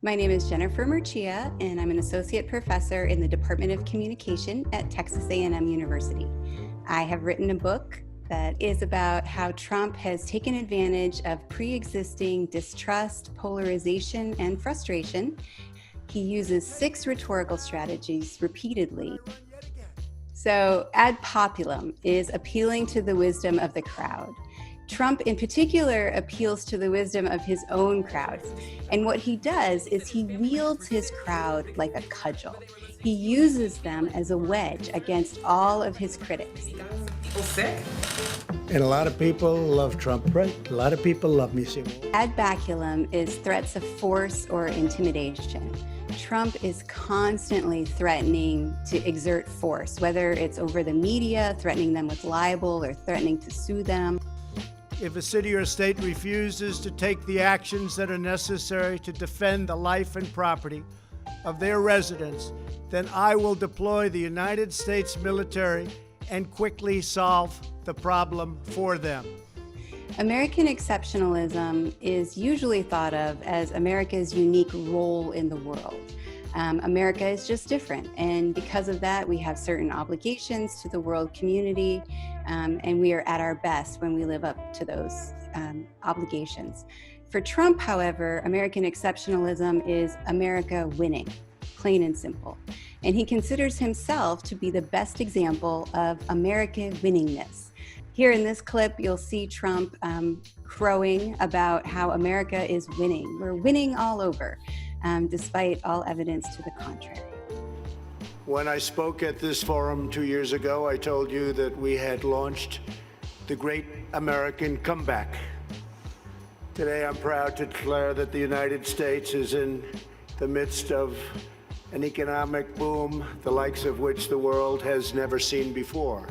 My name is Jennifer Murcia, and I'm an associate professor in the Department of Communication at Texas A&M University. I have written a book that is about how Trump has taken advantage of pre-existing distrust, polarization, and frustration. He uses 6 rhetorical strategies repeatedly. So, ad populum is appealing to the wisdom of the crowd. Trump in particular appeals to the wisdom of his own crowd. And what he does is he wields his crowd like a cudgel. He uses them as a wedge against all of his critics. People sick? And a lot of people love Trump, right? A lot of people love me. Ad baculum is threats of force or intimidation. Trump is constantly threatening to exert force, whether it's over the media, threatening them with libel, or threatening to sue them. If a city or state refuses to take the actions that are necessary to defend the life and property of their residents, then I will deploy the United States military and quickly solve the problem for them. American exceptionalism is usually thought of as America's unique role in the world. America is just different, and because of that, we have certain obligations to the world community, and we are at our best when we live up to those obligations. For Trump, however, American exceptionalism is America winning, plain and simple. And he considers himself to be the best example of American winningness. Here in this clip, you'll see Trump crowing about how America is winning. We're winning all over, despite all evidence to the contrary. When I spoke at this forum 2 years ago, I told you that we had launched the great American comeback. Today, I'm proud to declare that the United States is in the midst of an economic boom, the likes of which the world has never seen before.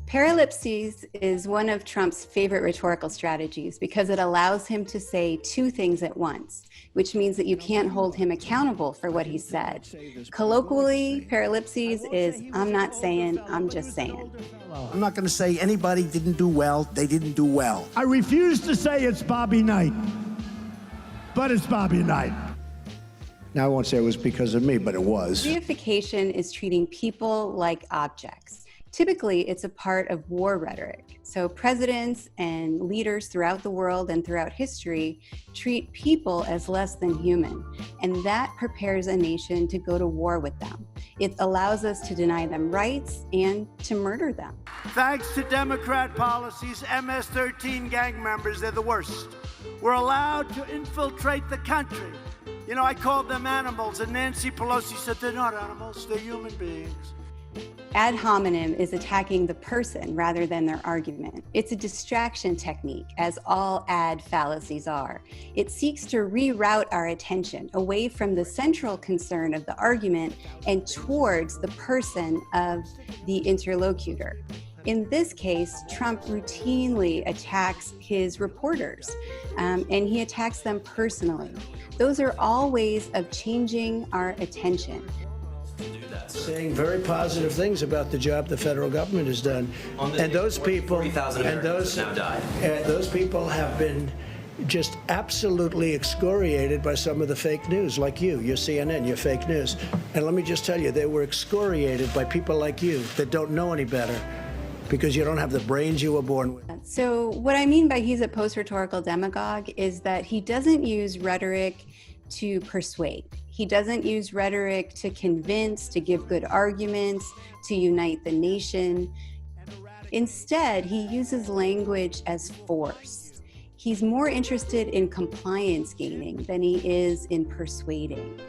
Paralipsis is one of Trump's favorite rhetorical strategies because it allows him to say 2 things at once, which means that you can't hold him accountable for what he said. Colloquially, paralipsis is, I'm not saying, I'm just saying. I'm not going to say anybody didn't do well, they didn't do well. I refuse to say it's Bobby Knight, but it's Bobby Knight. Now, I won't say it was because of me, but it was. Reification is treating people like objects. Typically, it's a part of war rhetoric. So presidents and leaders throughout the world and throughout history treat people as less than human, and that prepares a nation to go to war with them. It allows us to deny them rights and to murder them. Thanks to Democrat policies, MS-13 gang members, they're the worst. We're allowed to infiltrate the country. You know, I called them animals, and Nancy Pelosi said they're not animals, they're human beings. Ad hominem is attacking the person rather than their argument. It's a distraction technique, as all ad fallacies are. It seeks to reroute our attention away from the central concern of the argument and towards the person of the interlocutor. In this case, Trump routinely attacks his reporters, and he attacks them personally. Those are all ways of changing our attention. Saying very positive things about the job the federal government has done, and those people, 40,000 Americans have now died. Those people have been just absolutely excoriated by some of the fake news, like you, your CNN, your fake news. And let me just tell you, they were excoriated by people like you that don't know any better, because you don't have the brains you were born with. So what I mean by he's a post-rhetorical demagogue is that he doesn't use rhetoric to persuade. He doesn't use rhetoric to convince, to give good arguments, to unite the nation. Instead, he uses language as force. He's more interested in compliance gaining than he is in persuading.